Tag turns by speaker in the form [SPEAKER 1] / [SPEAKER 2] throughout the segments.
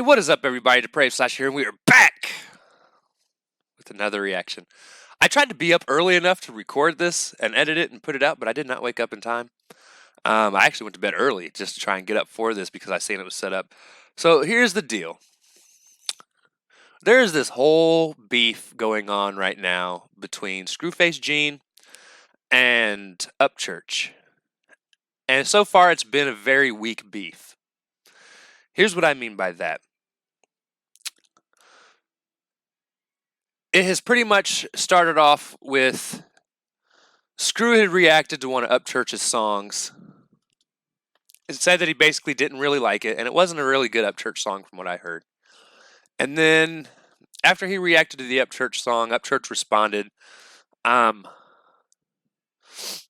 [SPEAKER 1] What is up, everybody? Depraved here, and we are back with another reaction. I tried to be up early enough to record this and edit it and put it out, but I did not wake up in time. I actually went to bed early just to try and get up for this because I seen it was set up. So here's the deal. There's this whole beef going on right now between Scru Face Gene and Upchurch. And so far, it's been a very weak beef. Here's what I mean by that. It has pretty much started off with Scru had reacted to one of Upchurch's songs. It said that he basically didn't really like it, and it wasn't a really good Upchurch song from what I heard. And then after he reacted to the Upchurch song, Upchurch responded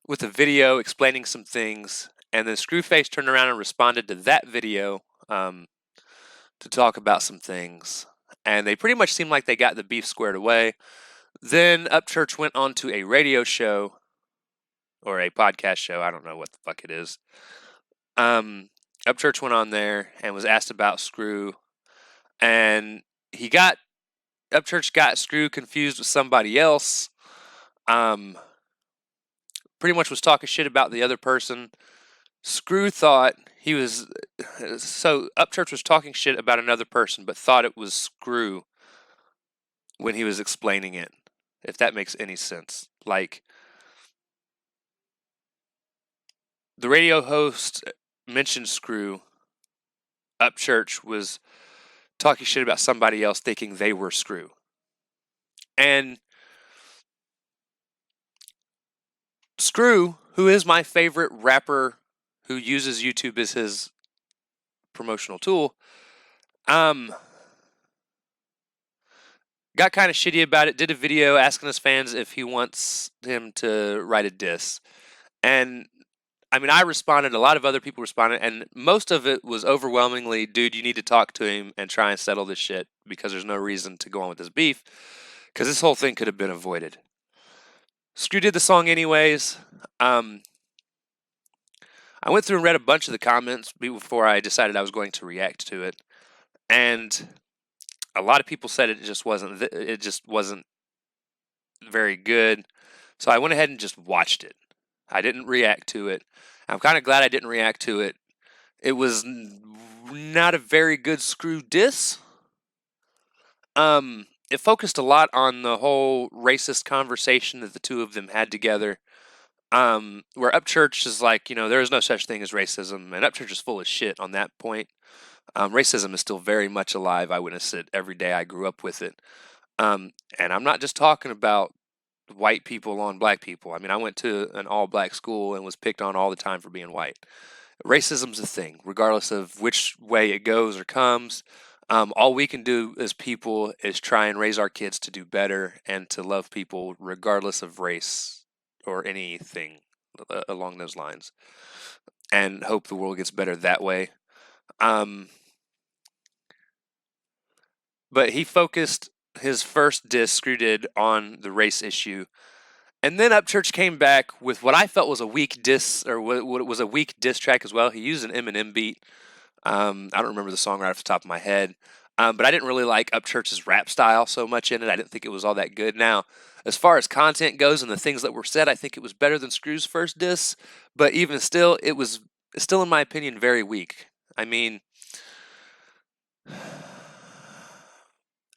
[SPEAKER 1] with a video explaining some things, and then Screwface turned around and responded to that video to talk about some things. And they pretty much seemed like they got the beef squared away. Then Upchurch went on to a radio show, or a podcast show, I don't know what the fuck it is. Upchurch went on there and was asked about Scru, and Upchurch got Scru confused with somebody else. Pretty much was talking shit about the other person. Scru thought he was, so Upchurch was talking shit about another person, but thought it was Scru when he was explaining it, if that makes any sense. Like, the radio host mentioned Scru. Upchurch was talking shit about somebody else, thinking they were Scru. And Scru, who is my favorite rapper who uses YouTube as his promotional tool, got kind of shitty about it, did a video asking his fans if he wants him to write a diss. And I mean, I responded, a lot of other people responded, and most of it was overwhelmingly, dude, you need to talk to him and try and settle this shit because there's no reason to go on with this beef because this whole thing could have been avoided. Scru did the song anyways. I went through and read a bunch of the comments before I decided I was going to react to it, and a lot of people said it just wasn't very good. So I went ahead and just watched it. I didn't react to it. I'm kind of glad I didn't react to it. It was not a very good Scru diss. It focused a lot on the whole racist conversation that the two of them had together. Where Upchurch is like, there is no such thing as racism, and Upchurch is full of shit on that point. Racism is still very much alive. I witness it every day. I grew up with it. And I'm not just talking about white people on black people. I mean, I went to an all-black school and was picked on all the time for being white. Racism's a thing, regardless of which way it goes or comes. All we can do as people is try and raise our kids to do better and to love people regardless of race or anything along those lines, and hope the world gets better that way. But he focused his first diss, Scru did, on the race issue. And then Upchurch came back with what I felt was a weak diss, or what was a weak diss track as well. He used an Eminem beat. I don't remember the song right off the top of my head. But I didn't really like Upchurch's rap style so much in it. I didn't think it was all that good. Now, as far as content goes and the things that were said, I think it was better than Scru's first diss. But even still, it was still, in my opinion, very weak. I mean,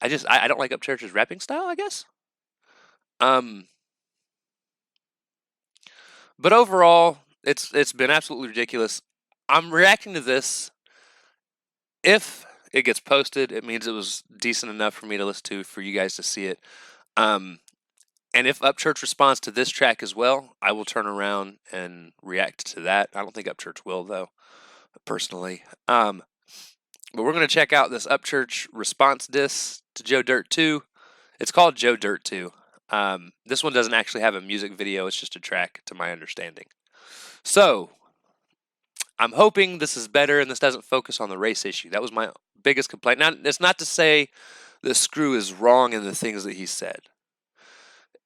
[SPEAKER 1] I don't like Upchurch's rapping style, I guess. But overall, it's been absolutely ridiculous. I'm reacting to this. If it gets posted, it means it was decent enough for me to listen to, for you guys to see it. And if Upchurch responds to this track as well, I will turn around and react to that. I don't think Upchurch will, though, personally. But we're going to check out this Upchurch response diss to Joe Dirt 2. It's called Joe Dirt 2. This one doesn't actually have a music video. It's just a track, to my understanding. So, I'm hoping this is better and this doesn't focus on the race issue. That was my biggest complaint. Now, it's not to say that Scru is wrong in the things that he said.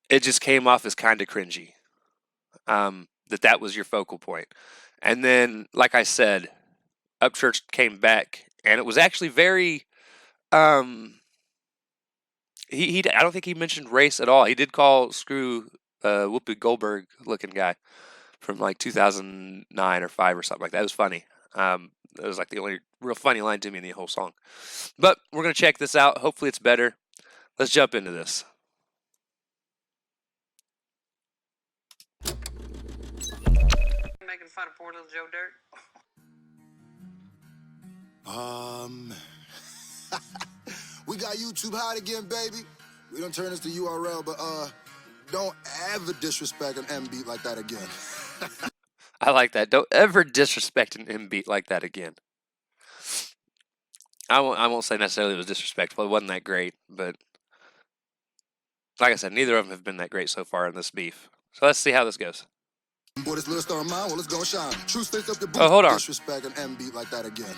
[SPEAKER 1] It just came off as kind of cringy. That was your focal point. And then, like I said, Upchurch came back, and it was actually very Um, I don't think he mentioned race at all. He did call Screw Whoopi Goldberg looking guy from like 2009 or 5 or something like that. It was funny. It was like the only real funny line to me in the whole song. But we're gonna check this out. Hopefully it's better. Let's jump into this.
[SPEAKER 2] Making fun of poor little Joe Dirt.
[SPEAKER 3] We got YouTube hot again, baby. We don't turn this to URL, but don't ever disrespect an M beat like that again.
[SPEAKER 1] I like that. Don't ever disrespect an M beat like that again. I won't say necessarily it was disrespectful. It wasn't that great, but like I said, neither of them have been that great so far in this beef. So let's see how this goes.
[SPEAKER 3] Boy, this little star of mine, well, it's gonna shine. True states up the boots.
[SPEAKER 1] Oh, hold on.
[SPEAKER 3] Disrespect an M beat like that again.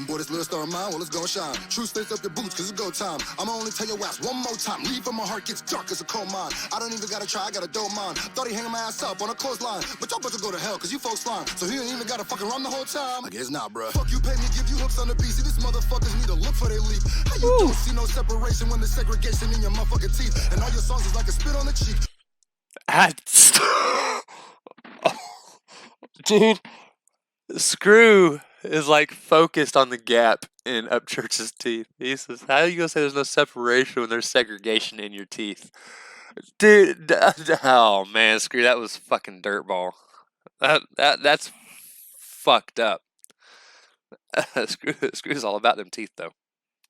[SPEAKER 3] Boy, this little star of mine, well, it's gonna shine. True states up the boots, cause it's go time. I'ma only tell your ass one more time. Leave from my heart gets dark as a coal mine. I don't even gotta try, I got a dope mind. Thought he hanging my ass up on a clothesline. But y'all about to go to hell, cause you folks lying. So he ain't even gotta fucking run the whole time. I guess not, bruh. Fuck you, pay me, give you hooks on the beat. See, this motherfuckers need to look for their leap. How you don't see no separation when the segregation in your motherfucking teeth? And all your songs is like a spit on the cheek.
[SPEAKER 1] Dude, Screw is like focused on the gap in Upchurch's teeth. He says, "How are you gonna say there's no separation when there's segregation in your teeth?" Dude, oh man, Screw, that was fucking dirtball. That's fucked up. Screw's all about them teeth though.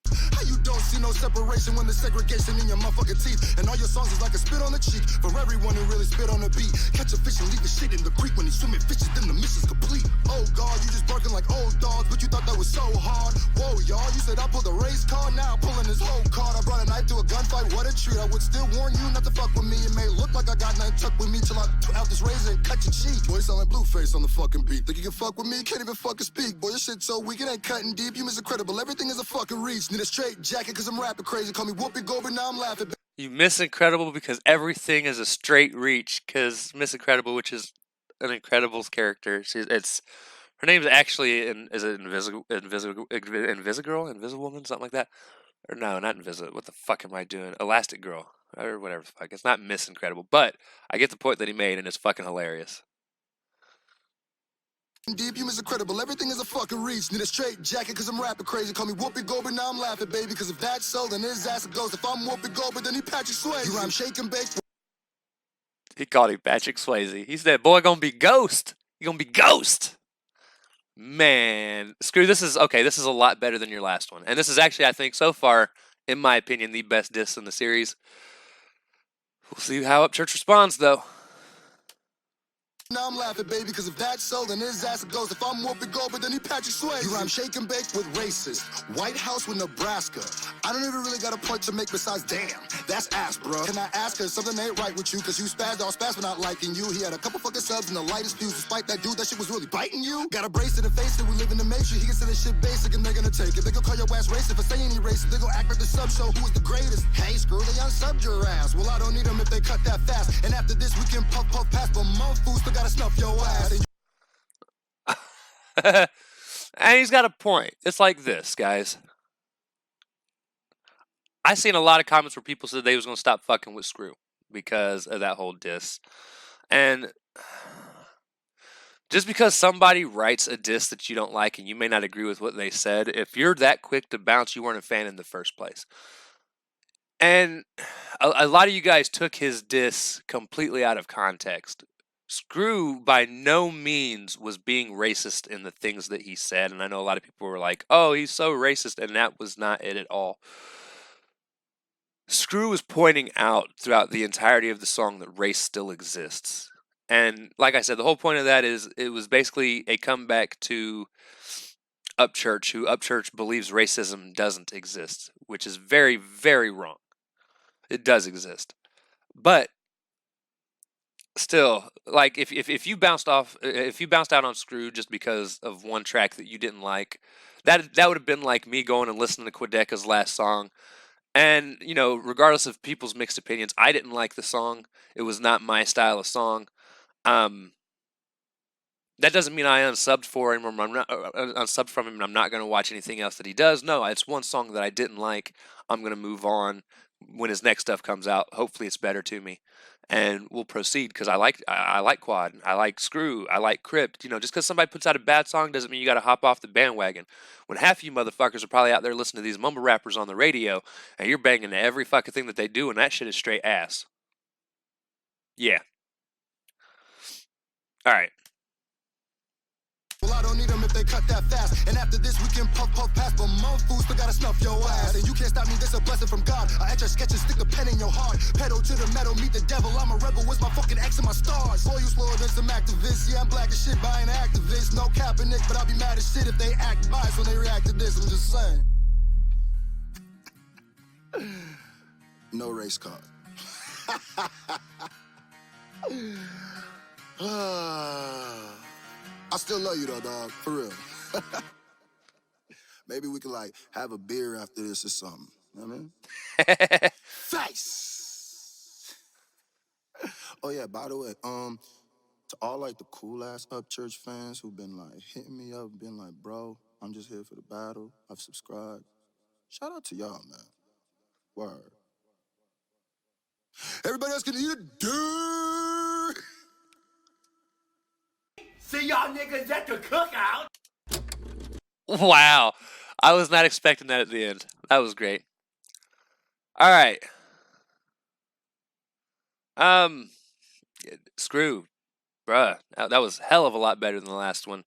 [SPEAKER 3] How you don't see no separation when the segregation in your motherfucking teeth? And all your songs is like a spit on the cheek for everyone who really spit on the beat. Catch a fish and leave the shit in the creek when he's swimming fishes, then the mission's complete. Oh God, you just barking like old dogs, but you thought that was so hard. Whoa, y'all, you said I pulled a race car, now I'm pulling this whole card. I brought a knife to a gunfight, what a treat. I would still warn you not to fuck with me. It may look like I got nothing tucked with me till I out this razor and cut your cheek. Boy, you sound like Blueface on the fucking beat. Think you can fuck with me? Can't even fucking speak. Boy, your shit so weak, it ain't cutting deep. You miss incredible, everything is a fucking reach. Need a straight jacket cause I'm rapping crazy. Call me Whoopi Goldberg, now I'm laughing.
[SPEAKER 1] You miss Incredible because everything is a straight reach. Because Miss Incredible, which is an Incredibles character, her name's actually is it Invisible Woman, something like that. Or no, not Invisible. What the fuck am I doing? Elastic Girl or whatever the fuck. It's not Miss Incredible, but I get the point that he made, and it's fucking hilarious.
[SPEAKER 3] Deep, you miss incredible. Everything is a fucking reach. Need a straight jacket cause I'm rapping crazy. Call me Whoopi Goldberg, now I'm laughing, baby. Cause if that's so, then his ass goes. If I'm Whoopi Goldberg, then he Patrick Swayze. You rhyme shake and bake.
[SPEAKER 1] He called him Patrick Swayze. He said, "Boy, gonna be Ghost. You gonna be Ghost." Man, Screw, this is a lot better than your last one. And this is actually, I think, so far, in my opinion, the best diss in the series. We'll see how Upchurch responds, though.
[SPEAKER 3] Now I'm laughing, baby, cause if that's so, then his ass goes. If I'm Whoopi Goldberg, then he Patrick Swayze. You rhyme shake and bake with racist. White House with Nebraska. I don't even really got a point to make besides damn. That's ass, bro. Can I ask her something ain't right with you? Cause you spazzed all spaz for not liking you. He had a couple fucking subs and the lightest views. Despite that dude, that shit was really biting you. Got a brace in the face that we live in the matrix. He can say this shit basic and they're gonna take it. They gon' call your ass racist for saying he racist. They gon' act like the sub show who is the greatest. Hey, Screw, they unsubbed your ass. Well, I don't need them if they cut that fast. And after this, we can puff past, but motherfuckers still gotta snuff your ass.
[SPEAKER 1] And he's got a point. It's like this, guys. I seen a lot of comments where people said they was gonna stop fucking with Screw because of that whole diss. And just because somebody writes a diss that you don't like and you may not agree with what they said, if you're that quick to bounce, you weren't a fan in the first place. And a lot of you guys took his diss completely out of context. Screw by no means was being racist in the things that he said, and I know a lot of people were like, "Oh, he's so racist," and that was not it at all. Screw was pointing out throughout the entirety of the song that race still exists. And like I said, the whole point of that is it was basically a comeback to Upchurch, who Upchurch believes racism doesn't exist, which is very, very wrong. It does exist. But still, like if you bounced out on Screw just because of one track that you didn't like, that would have been like me going and listening to Quedeca's last song. And, you know, regardless of people's mixed opinions, I didn't like the song. It was not my style of song. That doesn't mean I unsubbed for him, or I'm not unsubbed from him, and I'm not going to watch anything else that he does. No, it's one song that I didn't like. I'm going to move on when his next stuff comes out. Hopefully, it's better to me, and we'll proceed because I like Quad, I like Screw, I like Crypt. You know, just because somebody puts out a bad song doesn't mean you got to hop off the bandwagon. When half of you motherfuckers are probably out there listening to these mumble rappers on the radio, and you're banging to every fucking thing that they do, and that shit is straight ass. Yeah. All right.
[SPEAKER 3] Well, I don't need them if they cut that fast. And after this, we can puff past. But mom fools still gotta snuff your ass. And you can't stop me, this a blessing from God. I etch your sketches, stick a pen in your heart. Pedal to the metal, meet the devil. I'm a rebel, what's my fucking X and my stars? Boy, you slower than some activists. Yeah, I'm black as shit, but I ain't an activist. No Kaepernick, but I'll be mad as shit if they act biased when they react to this. I'm just saying. No race card. I still love you though, dog. For real. Maybe we could like have a beer after this or something. You know what I mean? Face. Oh yeah, by the way, to all like the cool ass Upchurch fans who've been like hitting me up, been like, bro, I'm just here for the battle. I've subscribed. Shout out to y'all, man. Word. Everybody else can eat a dirt.
[SPEAKER 4] See y'all niggas at the cookout.
[SPEAKER 1] Wow. I was not expecting that at the end. That was great. All right. Screw, bruh. That was hell of a lot better than the last one.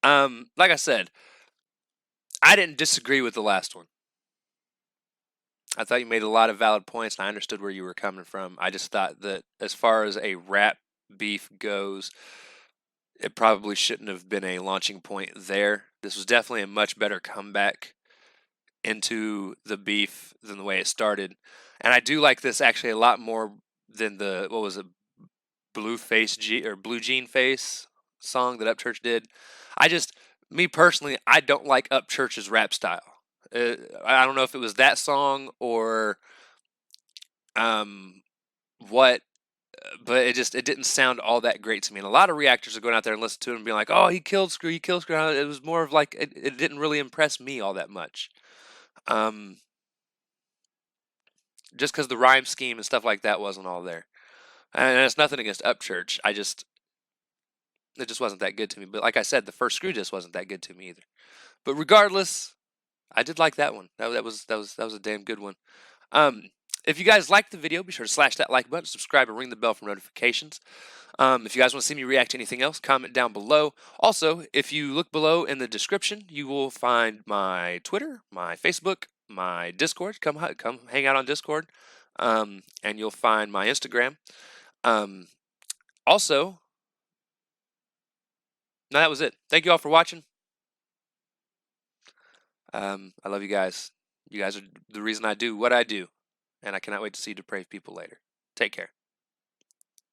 [SPEAKER 1] Like I said, I didn't disagree with the last one. I thought you made a lot of valid points, and I understood where you were coming from. I just thought that as far as a rap beef goes, it probably shouldn't have been a launching point there. This was definitely a much better comeback into the beef than the way it started. And I do like this actually a lot more than the, what was it, Blue Jean Face song that Upchurch did. Me personally, I don't like Upchurch's rap style. I don't know if it was that song or what, but it didn't sound all that great to me. And a lot of reactors are going out there and listening to it and being like, "Oh, he killed Screw, he killed Screw." It was more of like it didn't really impress me all that much. Just because the rhyme scheme and stuff like that wasn't all there. And it's nothing against Upchurch. It just wasn't that good to me. But like I said, the first Screw just wasn't that good to me either. But regardless, I did like that one. That was a damn good one. If you guys liked the video, be sure to slash that like button, subscribe, and ring the bell for notifications. If you guys want to see me react to anything else, comment down below. Also, if you look below in the description, you will find my Twitter, my Facebook, my Discord. Come hang out on Discord, and you'll find my Instagram. Also, no, that was it. Thank you all for watching. I love you guys. You guys are the reason I do what I do, and I cannot wait to see depraved people later. Take care.